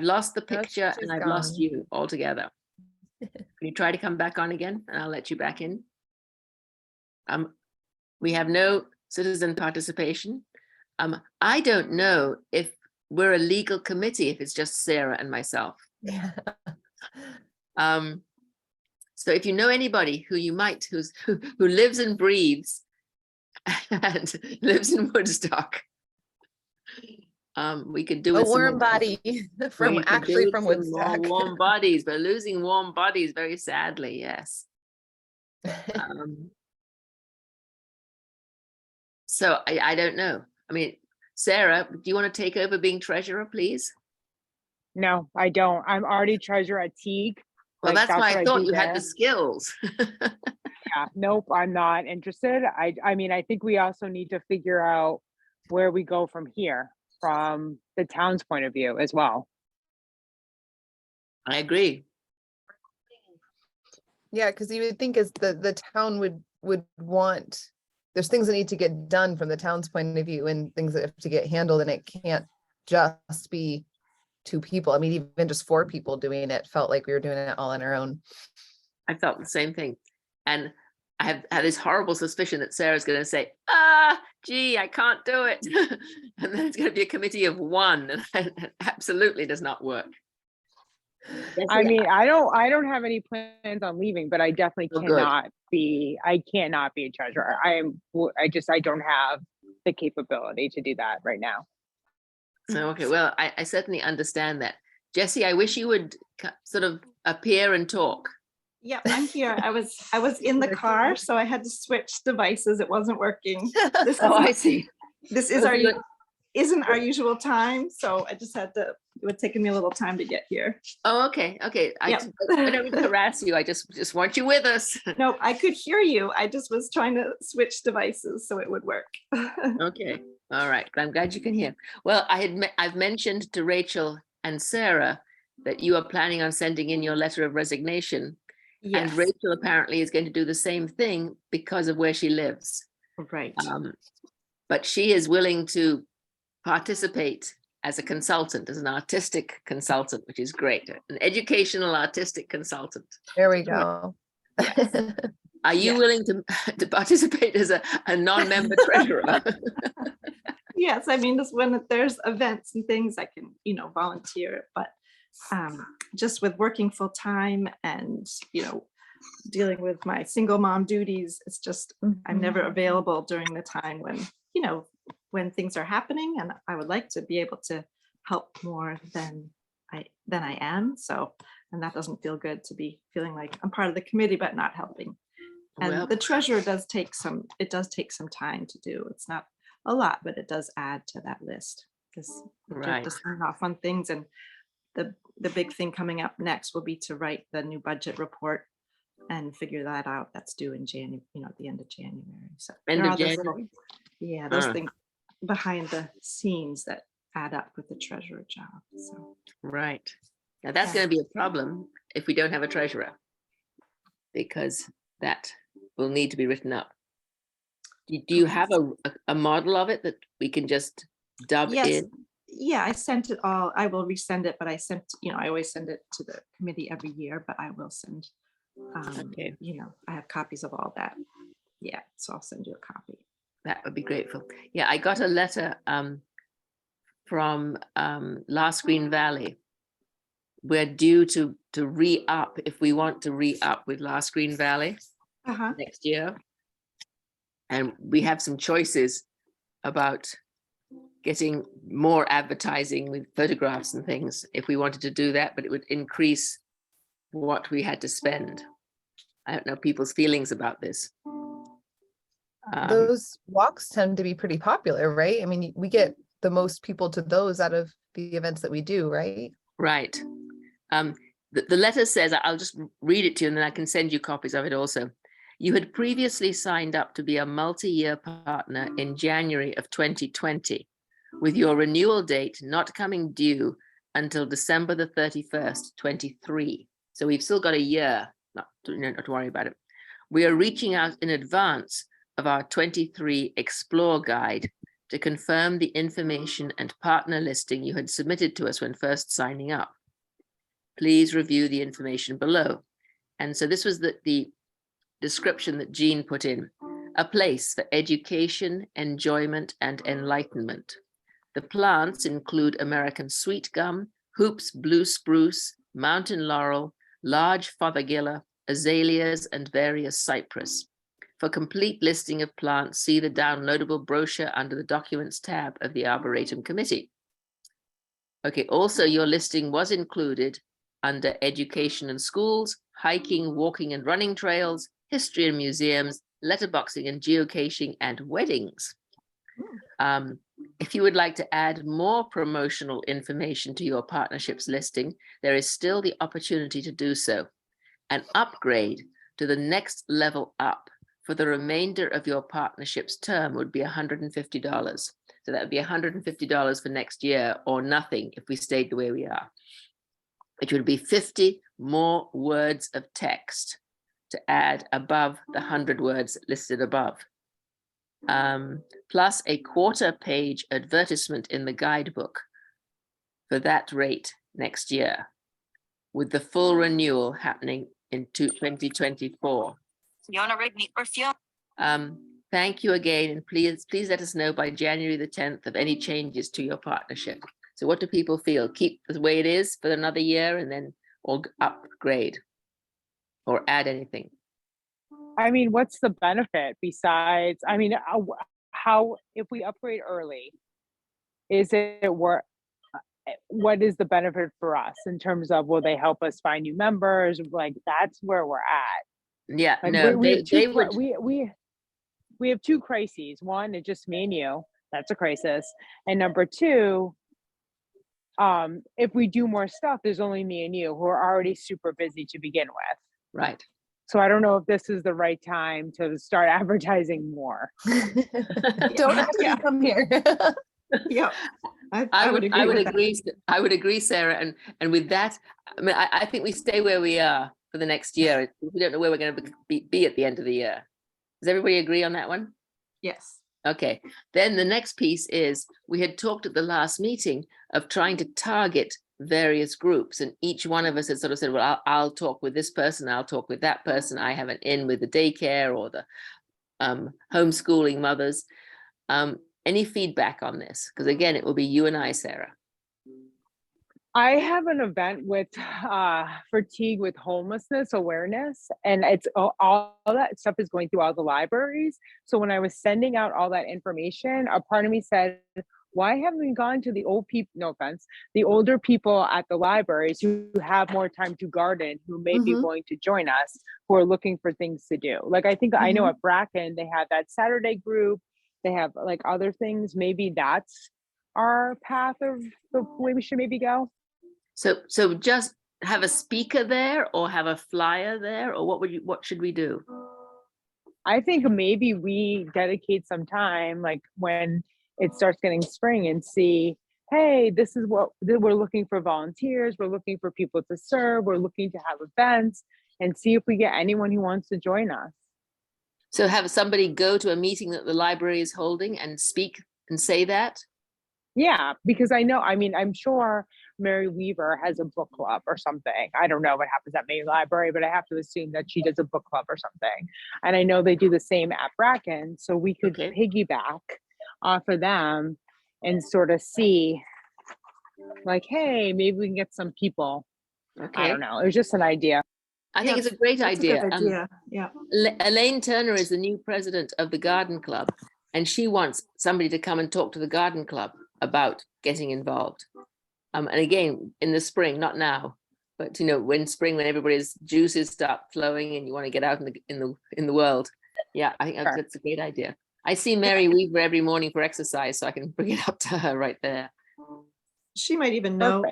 lost the Oh, picture she's and I've lost gone. you altogether. Can you try to come back on again and I'll let you back in? We have no citizen participation. I don't know if we're a legal committee, if it's just Sarah and myself. Yeah. So if you know anybody who you might, who lives and breathes and lives in Woodstock, we could do A with some warm more- body we from could do actually with from some more Woodstock. warm bodies. We're losing warm bodies very sadly. Yes. So I don't know. I mean, Sarah, do you want to take over being treasurer, please? No, I don't. I'm already treasurer at Teague. Well, Like, that's why what I thought do you had there. the skills. Yeah, nope, I'm not interested. I mean, I think we also need to figure out where we go from here, from the town's point of view as well. I agree. Yeah, because you would think as the town would want, there's things that need to get done from the town's point of view and things that have to get handled, and it can't just be 2 people. I mean, even just 4 people doing it felt like we were doing it all on our own. I felt the same thing. And I have had this horrible suspicion that Sarah's going to say, gee, I can't do it. And then it's going to be a committee of 1. And it absolutely does not work. Yes, I mean, I don't have any plans on leaving, but I definitely Oh, good. cannot be a treasurer. I don't have the capability to do that right now. Okay, well, I certainly understand that. Jessie, I wish you would sort of appear and talk. Yeah, I'm here. I was in the car, so I had to switch devices. It wasn't working. This I see. This is isn't our usual time, so I just had to. It would taken me a little time to get here. Oh, okay. I don't mean to harass you. I just want you with us. No, I could hear you. I just was trying to switch devices so it would work. Okay. All right. I'm glad you can hear. Well, I've mentioned to Rachel and Sarah that you are planning on sending in your letter of resignation. Yes. And Rachel apparently is going to do the same thing because of where she lives. Right. But she is willing to participate as a consultant, as an artistic consultant, which is great. An educational artistic consultant. There we go. Yes. Are you willing to participate as a non-member treasurer? Yes, I mean, just when there's events and things, I can, volunteer. But just with working full time and, dealing with my single mom duties, it's just, I'm never available during the time when things are happening, and I would like to be able to help more than I am. So, and that doesn't feel good to be feeling like I'm part of the committee, but not helping. And the treasurer does take some time to do. It's not a lot, but it does add to that list because you have to sign off on things. And the big thing coming up next will be to write the new budget report and figure that out. That's due in January, at the end of January. So End of January. Those things behind the scenes that add up with the treasurer job. So right. Now that's going to be a problem if we don't have a treasurer, because that will need to be written up. Do you have a model of it that we can just dub in? Yeah, I sent it all. I will resend it, but I always send it to the committee every year, but I will send, okay. I have copies of all that. Yeah, so I'll send you a copy. That would be grateful. Yeah, I got a letter from Last Green Valley. We're due to re-up, if we want to re-up with Last Green Valley next year. And we have some choices about getting more advertising with photographs and things if we wanted to do that, but it would increase what we had to spend. I don't know people's feelings about this. Those walks tend to be pretty popular, right? I mean, we get the most people to those out of the events that we do, right? Right. The letter says, I'll just read it to you and then I can send you copies of it also. You had previously signed up to be a multi-year partner in January of 2020, with your renewal date not coming due until December the 31st, 23. So we've still got a year, not to worry about it. We are reaching out in advance of our 23 Explore Guide to confirm the information and partner listing you had submitted to us when first signing up. Please review the information below. And so this was the description that Jean put in: a place for education, enjoyment, and enlightenment. The plants include American sweet gum, hoops, blue spruce, mountain laurel, large fothergilla, azaleas, and various cypress. For complete listing of plants, see the downloadable brochure under the Documents tab of the Arboretum Committee. Okay, also your listing was included under Education and Schools, Hiking, Walking and Running Trails, History and Museums, Letterboxing and Geocaching, and Weddings. If you would like to add more promotional information to your partnerships listing, there is still the opportunity to do so. An upgrade to the next level up for the remainder of your partnership's term would be $150. So that would be $150 for next year, or nothing if we stayed the way we are. It would be 50 more words of text to add above the 100 words listed above. Plus a quarter-page advertisement in the guidebook for that rate next year, with the full renewal happening in 2024. Thank you again, and please let us know by January the 10th of any changes to your partnership. So what do people feel? Keep the way it is for another year and then, or upgrade or add anything? I mean, what's the benefit besides, I mean, how, if we upgrade early, is it worth, what is the benefit for us in terms of, will they help us find new members? Like, that's where we're at. Yeah, Like, no, we have they two, would, we have two crises. One, it's just me and you. That's a crisis. And number two, if we do more stuff, there's only me and you who are already super busy to begin with. right. So I don't know if this is the right time to start advertising more. Don't actually come here. Yeah, I would agree. I would with agree. I would agree, Sarah. And with that, I mean, I think we stay where we are for the next year. We don't know where we're going to be at the end of the year. Does everybody agree on that one? Yes. Okay. Then the next piece is, we had talked at the last meeting of trying to target various groups, and each one of us had sort of said, well, I'll talk with this person, I'll talk with that person, I have an in with the daycare or the homeschooling mothers. Any feedback on this? Because again, it will be you and I, Sarah. I have an event with fatigue with homelessness awareness, and it's all that stuff is going through all the libraries. So when I was sending out all that information, a part of me said, why haven't we gone to the old people, no offense, the older people at the libraries who have more time to garden, who may be willing to join us, who are looking for things to do. Like, I think I know at Bracken, they have that Saturday group, they have like other things. Maybe that's our path of the way we should maybe go. So just have a speaker there, or have a flyer there, or what should we do? I think maybe we dedicate some time, like when it starts getting spring, and see, hey, this is what we're looking for: volunteers, we're looking for people to serve, we're looking to have events, and see if we get anyone who wants to join us. So have somebody go to a meeting that the library is holding and speak and say that? Yeah, because I know, I mean, I'm sure Mary Weaver has a book club or something. I don't know what happens at Maine Library, but I have to assume that she does a book club or something. And I know they do the same at Bracken, so we could piggyback off of them and sort of see, like, hey, maybe we can get some people. Okay. I don't know. It was just an idea. I think it's a great idea. That's a good idea. Yeah. Elaine Turner is the new president of the Garden Club, and she wants somebody to come and talk to the Garden Club about getting involved. And again, in the spring, not now, but when spring, when everybody's juices start flowing and you want to get out in the world. Yeah, I think that's a great idea. I see Mary Weaver every morning for exercise, so I can bring it up to her right there. She might even know,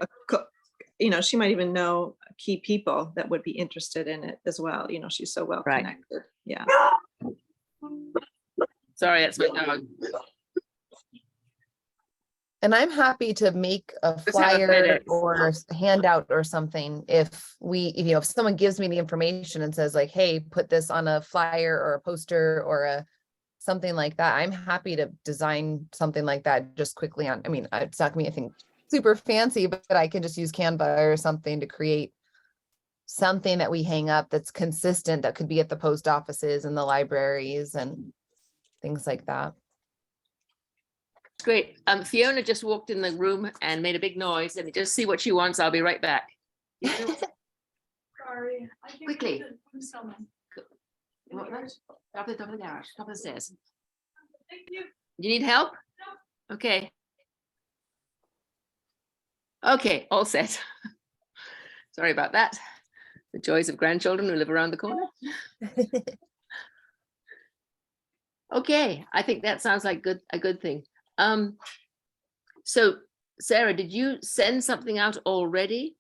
she might even know key people that would be interested in it as well. She's so well connected. Yeah. Sorry, that's my dog. And I'm happy to make a flyer or handout or something if someone gives me the information and says like, hey, put this on a flyer or a poster or something like that, I'm happy to design something like that just quickly on, I mean, it's not gonna be anything super fancy, but I can just use Canva or something to create something that we hang up that's consistent, that could be at the post offices and the libraries and things like that. Great. Fiona just walked in the room and made a big noise. Let me just see what she wants. I'll be right back. Sorry. I think Quickly. we should do someone. What, what? Top of the garage, top of the stairs. Thank you. You need help? Okay. Okay, all set. Sorry about that. The joys of grandchildren who live around the corner. Okay, I think that sounds like a good thing. So Sarah, did you send something out already?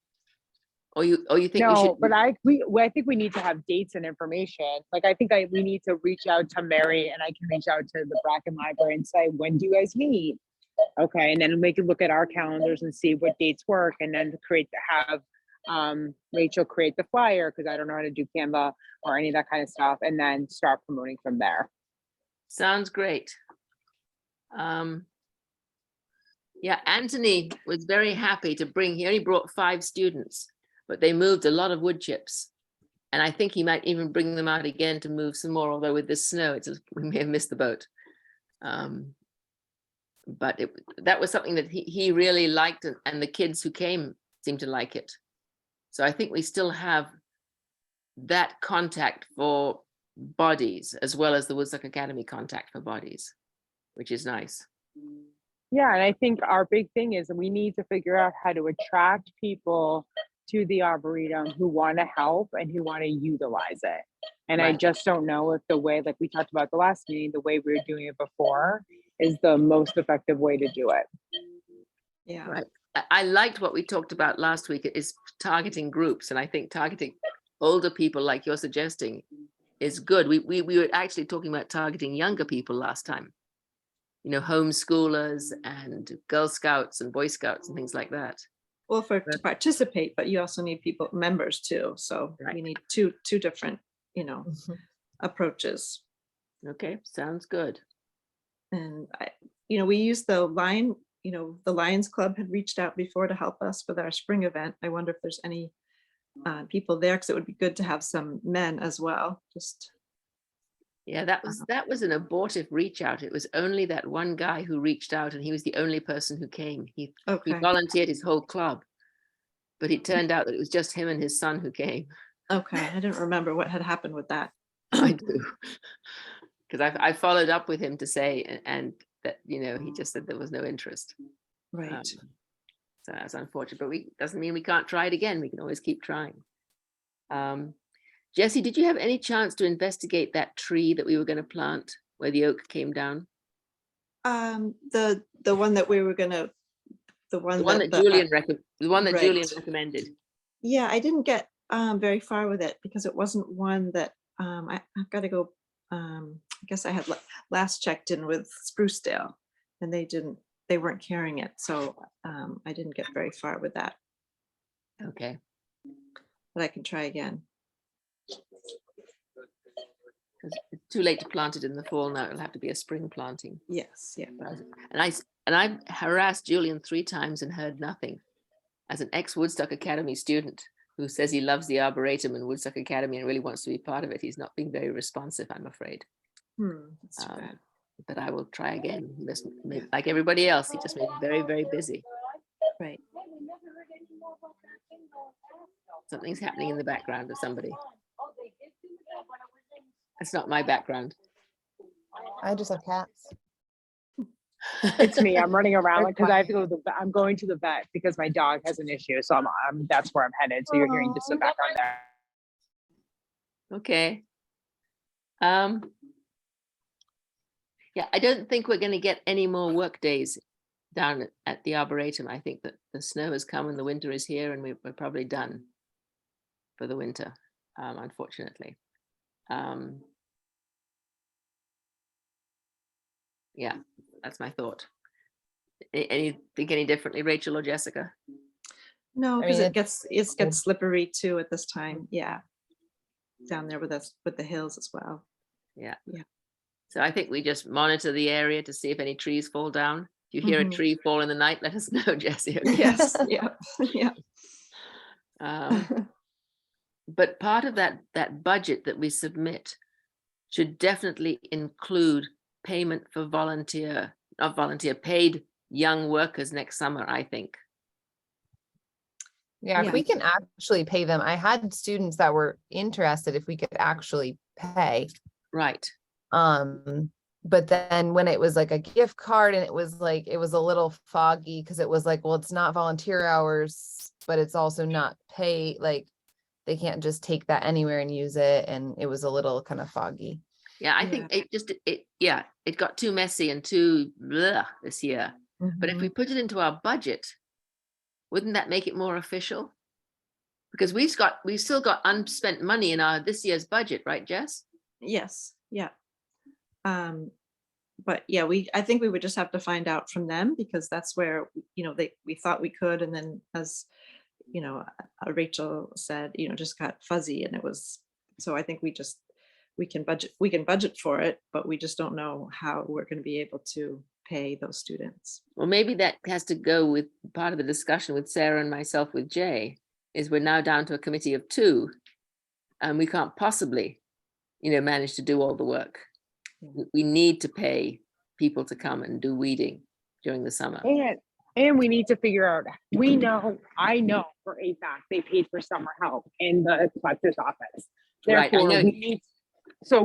Or you think we No, should? but I think we need to have dates and information. Like, I think we need to reach out to Mary, and I can reach out to the Bracken Library and say, when do you guys meet? Okay, and then we can look at our calendars and see what dates work, and then have Rachel create the flyer, because I don't know how to do Canva or any of that kind of stuff, and then start promoting from there. Sounds great. Yeah, Anthony was very happy to bring, he only brought 5 students, but they moved a lot of wood chips. And I think he might even bring them out again to move some more, although with this snow, we may have missed the boat. But that was something that he really liked, and the kids who came seemed to like it. So I think we still have that contact for bodies, as well as the Woodstock Academy contact for bodies, which is nice. Yeah, and I think our big thing is we need to figure out how to attract people to the Arboretum who want to help and who want to utilize it. And I Right. just don't know if the way, like we talked about the last meeting, the way we were doing it before is the most effective way to do it. Yeah. Right. I liked what we talked about last week, is targeting groups. And I think targeting older people like you're suggesting is good. We were actually talking about targeting younger people last time. You know, homeschoolers and Girl Scouts and Boy Scouts and things like that. Well, to participate, but you also need members too. So Right. we need two different, approaches. Okay, sounds good. And we used the Lion, the Lions Club had reached out before to help us with our spring event. I wonder if there's any people there, because it would be good to have some men as well. Yeah, that was an abortive reach out. It was only that one guy who reached out, and he was the only person who came. He Okay. volunteered his whole club, but it turned out that it was just him and his son who came. Okay, I didn't remember what had happened with that. I do, because I followed up with him to say, and that he just said there was no interest. Right. So that's unfortunate, but doesn't mean we can't try it again. We can always keep trying. Jesse, did you have any chance to investigate that tree that we were going to plant where the oak came down? The one that we were gonna, The one that Julian recommended. Yeah, I didn't get very far with it because it wasn't one that I've got to go. I guess I had last checked in with Sprucedale, and they weren't carrying it, so I didn't get very far with that. Okay. But I can try again. It's too late to plant it in the fall now. It'll have to be a spring planting. Yes, yeah. And I've harassed Julian 3 times and heard nothing. As an ex-Woodstock Academy student who says he loves the Arboretum and Woodstock Academy and really wants to be part of it, he's not being very responsive, I'm afraid. That's too bad. But I will try again. He just like everybody else, he just made me very, very busy. Right. Something's happening in the background of somebody. That's not my background. I just have cats. It's me. I'm running around because I have to go to I'm going to the vet because my dog has an issue. So that's where I'm headed. So you're hearing just the background there. Okay. Yeah, I don't think we're going to get any more work days down at the Arboretum. I think that the snow has come and the winter is here, and we're probably done for the winter, unfortunately. Yeah, that's my thought. Any think any differently, Rachel or Jessica? No, I because mean, it gets slippery too at this time. Yeah. Down there with the hills as well. Yeah. So I think we just monitor the area to see if any trees fall down. If you hear a Mhm. tree fall in the night, let us know, Jessie. okay? Yes, yeah, yeah. But part of that budget that we submit should definitely include payment for paid young workers next summer, I think. Yeah, if Yeah. we can actually pay them, I had students that were interested if we could actually pay. Right. But then when it was like a gift card and it was a little foggy because it was like, well, it's not volunteer hours, but it's also not pay, like they can't just take that anywhere and use it. And it was a little kind of foggy. Yeah, I think it got too messy and too bleh this year. But if we put it into our budget, wouldn't that make it more official? Because we've still got unspent money in our this year's budget, right, Jess? Yes, yeah. But yeah, I think we would just have to find out from them, because that's where, we thought we could, and then as, Rachel said, just got fuzzy, and it was, so I think we can budget for it, but we just don't know how we're going to be able to pay those students. Well, maybe that has to go with part of the discussion with Sarah and myself with Jay, is we're now down to a committee of 2, and we can't possibly, manage to do all the work. We need to pay people to come and do weeding during the summer. And we need to figure out, I know for a fact they paid for summer help in the collector's office. Right, I Therefore, know.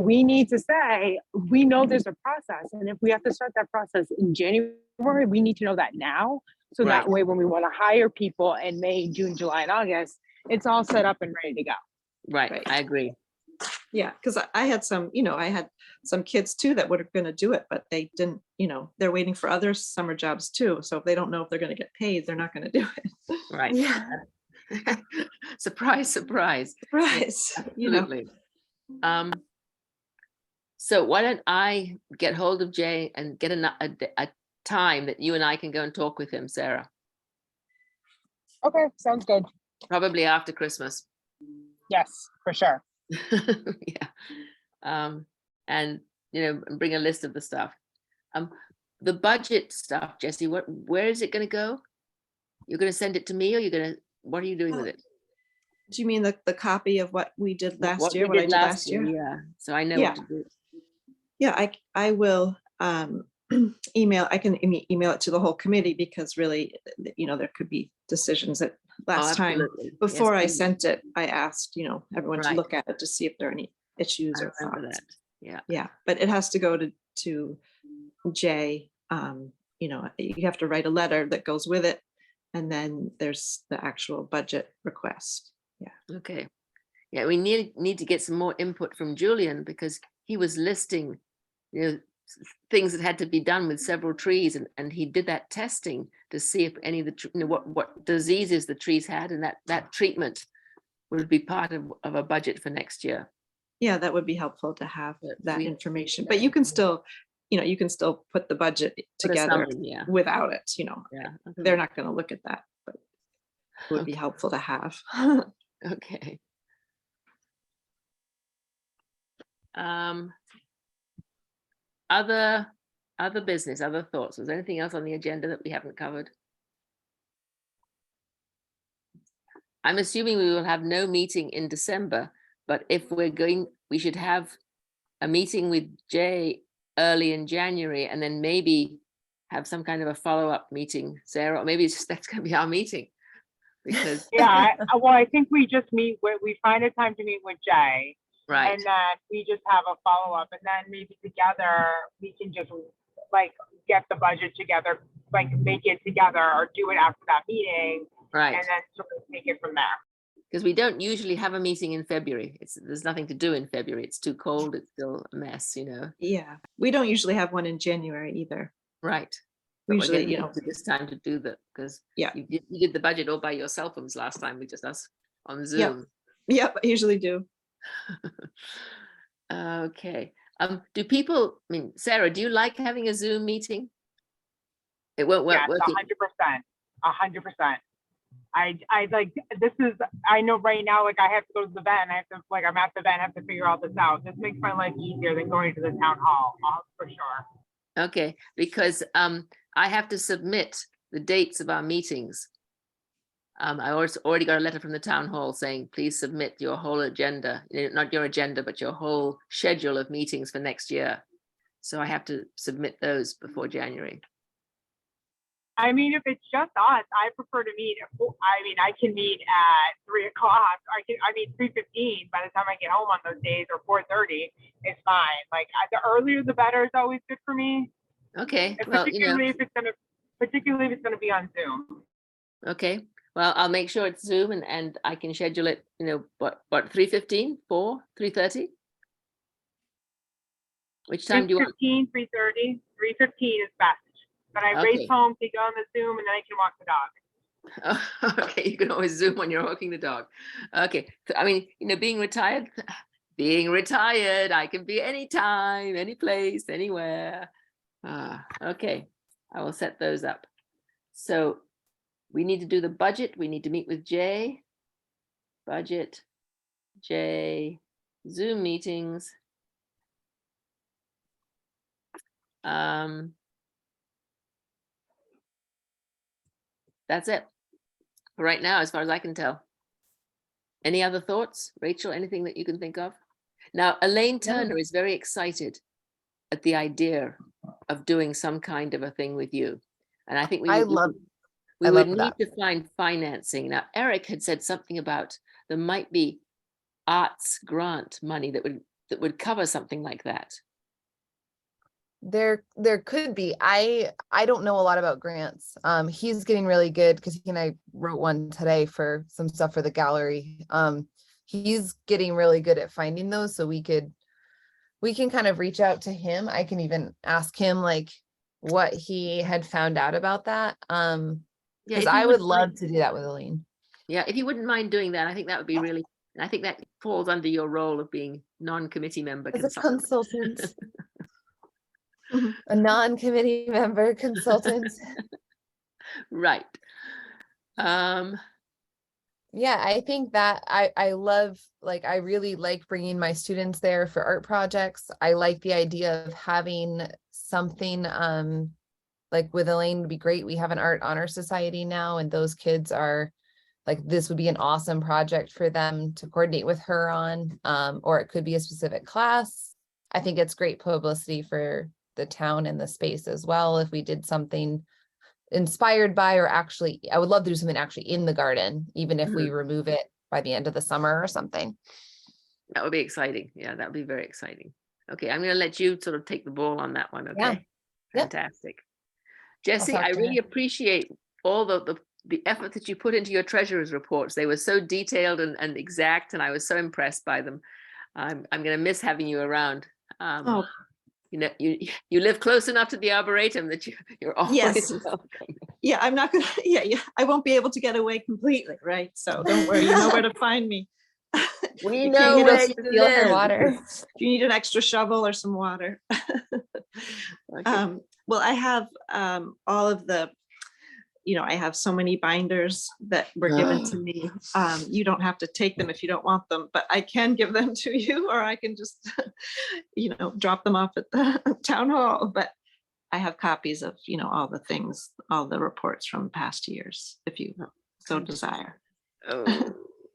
we need to say, we know there's a process. And if we have to start that process in January, we need to know that now. So Right. that way, when we want to hire people in May, June, July, and August, it's all set up and ready to go. Right, I agree. Yeah, because I had some kids too that would have going to do it, but they didn't, they're waiting for other summer jobs too. So if they don't know if they're going to get paid, they're not going to do it. Right. Yeah. Surprise, surprise. Surprise. Absolutely. So why don't I get hold of Jay and get a time that you and I can go and talk with him, Sarah? Okay, sounds good. Probably after Christmas. Yes, for sure. Yeah. And bring a list of the stuff. The budget stuff, Jessie, where is it going to go? You're going to send it to me, or what are you doing with it? Do you mean the copy of what we did last year? We What I did did last year? Yeah. So I know Yeah. what to do. Yeah, I will email. I can email it to the whole committee, because really, there could be decisions that last time Absolutely. before Yes, I please. sent it, I asked, everyone to Right. look at it to see if there are any issues I or remember thoughts. that. Yeah. Yeah, but it has to go to Jay. You have to write a letter that goes with it, and then there's the actual budget request. Yeah. Okay. Yeah, we need to get some more input from Julian, because he was listing, things that had to be done with several trees, and he did that testing to see if any of the what diseases the trees had, and that treatment would be part of a budget for next year. Yeah, that would be helpful to have But that we- information, but you can still, put the budget Put a together sum in, yeah. without it, Yeah. Okay. they're not going to look at that, but it would be Okay. helpful to have. Okay. Other business, other thoughts. Was there anything else on the agenda that we haven't covered? I'm assuming we will have no meeting in December, but if we're going, we should have a meeting with Jay early in January, and then maybe have some kind of a follow-up meeting, Sarah, or maybe that's going to be our meeting. Because Yeah, I think we just we find a time to meet with Jay. right, And then we just have a follow-up, and then maybe together we can just get the budget together, make it together, or do it after that meeting, right. and then sort of take it from there. Because we don't usually have a meeting in February. There's nothing to do in February. It's too cold. It's still a mess, Yeah, we don't usually have one in January either. Right. We But we're usually, getting to this time to do that, because Yeah. you did the budget all by yourself last time. We just us on Zoom. Yep, I usually do. Okay. Do people? I mean, Sarah, do you like having a Zoom meeting? It won't work. Yes, 100%, 100%. I like, this is, I know right now, like I have to go to the vet and I have to, like, I'm at the vet and have to figure all this out. This makes my life easier than going to the town hall, for sure. Okay, because I have to submit the dates of our meetings. I already got a letter from the town hall saying, please submit your whole agenda, not your agenda, but your whole schedule of meetings for next year. So I have to submit those before January. I mean, if it's just us, I prefer to meet. I mean, I can meet at 3 o'clock. I mean, 3:15 by the time I get home on those days, or 4:30. It's fine. Like the earlier the better is always good for me. Okay, And well, particularly if it's gonna be on Zoom. okay. Well, I'll make sure it's Zoom and I can schedule it, what, 3:15, 4, 3:30? Which time do you want? 3:15, 3:30, 3:15 is best. But I race Okay. home to go on the Zoom and then I can walk the dog. Okay, you can always Zoom when you're walking the dog. Okay, so, I mean, being retired, I can be anytime, any place, anywhere. Okay, I will set those up. So we need to do the budget. We need to meet with Jay. Budget, Jay, Zoom meetings. That's it for right now, as far as I can tell. Any other thoughts, Rachel? Anything that you can think of? Now, Elaine Turner is very excited at the idea of doing some kind of a thing with you. And I think we would need to find financing. Now, Eric had said something about there might be arts grant money that would cover something like that. There could be. I don't know a lot about grants. He's getting really good because he and I wrote one today for some stuff for the gallery. He's getting really good at finding those, so we can kind of reach out to him. I can even ask him like what he had found out about that. Because I would love to do that with Elaine. Yeah, if you wouldn't mind doing that, I think that would be really, and I think that falls under your role of being non-committee member As a consultant. A non-committee member consultant. Right. Yeah, I think that I love, like, I really like bringing my students there for art projects. I like the idea of having something, like with Elaine would be great. We have an art honor society now, and those kids are like, this would be an awesome project for them to coordinate with her on, or it could be a specific class. I think it's great publicity for the town and the space as well. If we did something inspired by, or actually, I would love to do something actually in the garden, even if we remove it by the end of the summer or something. That would be exciting. Yeah, that would be very exciting. Okay, I'm going to let you sort of take the ball on that one. Okay. Yeah. Yep. Fantastic. Jesse, talk I to really her. appreciate all the effort that you put into your treasurer's reports. They were so detailed and exact, and I was so impressed by them. I'm going to miss having you around. Oh, You live close enough to the Arboretum that you're always Yes. welcome. yeah, I'm not gonna, yeah, I won't be able to get away completely, right? So don't worry, you know where to find me. We You know can't where get you Steal her live. water. Do you need an extra shovel or some water? Okay. Well, I have all of the, I have so many binders that were given to me. You don't have to take them if you don't want them, but I can give them to you, or I can just, drop them off at the town hall. But I have copies of, all the things, all the reports from past years, if you so desire.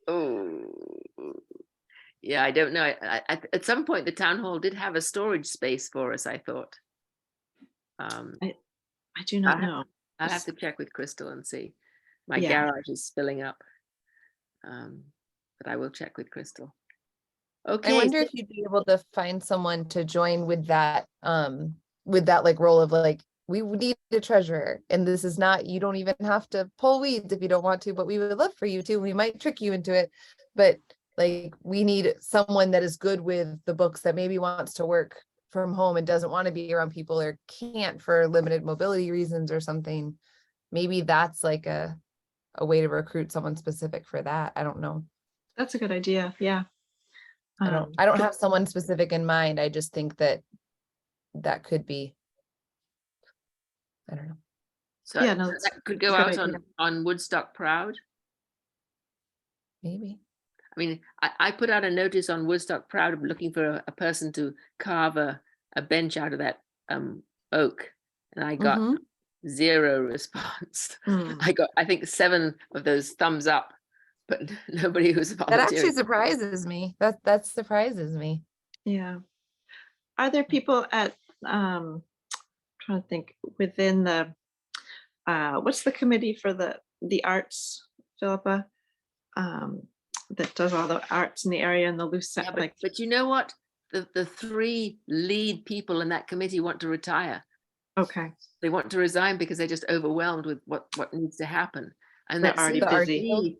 Oh. Yeah, I don't know. At some point, the town hall did have a storage space for us, I thought. I do not know. I'll have to check with Crystal and see. My Yeah. garage is filling up. But I will check with Crystal. I Okay. wonder if you'd be able to find someone to join with that like role of like, we need a treasurer, and this is not, you don't even have to pull weeds if you don't want to, but we would love for you to. We might trick you into it, but like, we need someone that is good with the books, that maybe wants to work from home and doesn't want to be around people, or can't for limited mobility reasons or something. Maybe that's like a way to recruit someone specific for that. I don't know. That's a good idea. Yeah. I don't have someone specific in mind. I just think that could be, I don't know. So Yeah, no, that's that could go a good out idea. on Woodstock Proud. Maybe. I mean, I put out a notice on Woodstock Proud looking for a person to carve a bench out of that oak, and I got Mhm. 0 response. Mm. I got, I think, 7 of those thumbs up, but nobody who's That actually volunteering. surprises me. That surprises me. Yeah. Are there people at, trying to think, within the, what's the committee for the arts, Philippa? That does all the arts in the area and the loose Yeah, set, but, like, but you know what? The 3 lead people in that committee want to retire. okay, They want to resign because they're just overwhelmed with what needs to happen. And they're that already seems to busy. be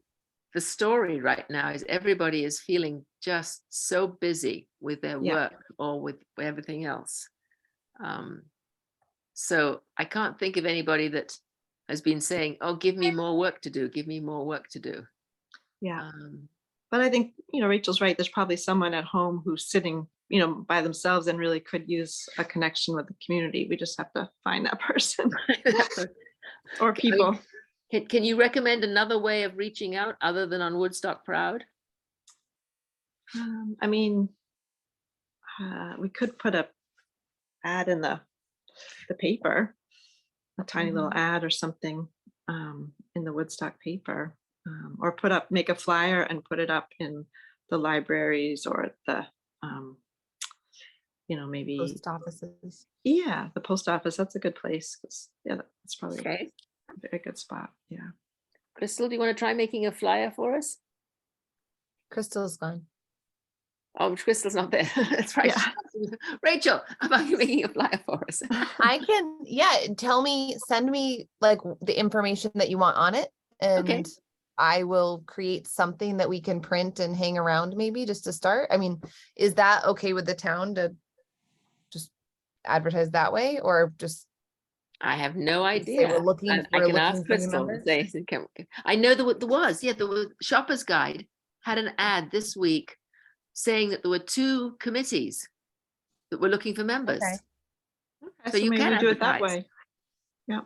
the story right now, is everybody is feeling just so busy with their Yeah. work or with everything else. So I can't think of anybody that has been saying, oh, give me more work to do, give me more work to do. Yeah. Um, But I think, Rachel's right. There's probably someone at home who's sitting, by themselves and really could use a connection with the community. We just have to find that person or people. Can you recommend another way of reaching out other than on Woodstock Proud? I mean, we could put a ad in the paper, a tiny little ad or something, in the Woodstock paper, or make a flyer and put it up in the libraries or at the, maybe, Post offices. yeah, the post office. That's a good place. Yeah, that's probably Okay. a very good spot. Yeah. Crystal, do you want to try making a flyer for us? Crystal's gone. Oh, Crystal's not there. That's right. Yeah. Rachel, how about you making a flyer for us? I can, yeah, send me like the information that you want on it, Okay. and I will create something that we can print and hang around maybe just to start. I mean, is that okay with the town to just advertise that way, or just I have no say idea. we're looking, I we're can ask looking for new Crystal and members? say, I know there was, yeah, the Shopper's Guide had an ad this week saying that there were 2 committees that were looking for members. Okay. Okay, So you maybe can we do it that advertise. way. Yeah.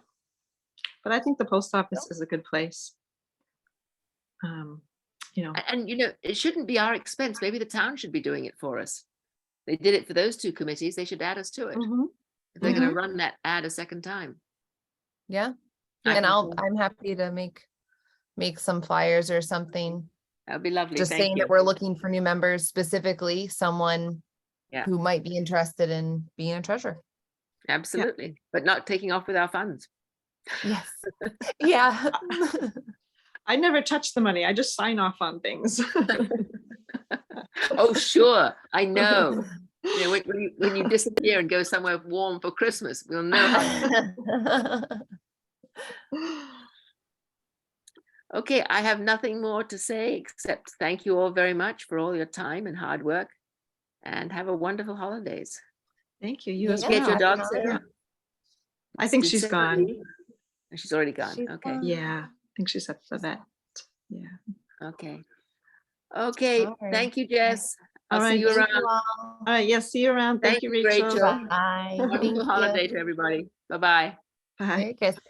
But I think the post office is a good place. And it shouldn't be our expense. Maybe the town should be doing it for us. They did it for those 2 committees. They should add us to it. Mhm. If they're going Mhm. to run that ad a second time. Yeah, I and think I'm happy to make some flyers or something, that'd be lovely. just Thank saying you. that we're looking for new members, specifically someone Yeah. who might be interested in being a treasurer. Absolutely. But not taking off with our funds. Yes. Yeah. I never touch the money. I just sign off on things. Oh, sure. I know. When you disappear and go somewhere warm for Christmas, we'll know how. Okay, I have nothing more to say except thank you all very much for all your time and hard work, and have a wonderful holidays. Thank you. You as Yeah. Get your well. dog, happy Sarah? holidays. I think Did she's Sarah gone. leave? She's already gone. She's Okay. gone. Yeah, I think she's at the vet. Yeah. Okay. Okay. All right. Thank you, Jess. I'll All see right, you Thank around. you all. All right. Yes. See you around. Thank you, Rachel. Rachel. Bye. Wonderful Thank you. holiday to everybody. Bye-bye. Bye. Merry Christmas.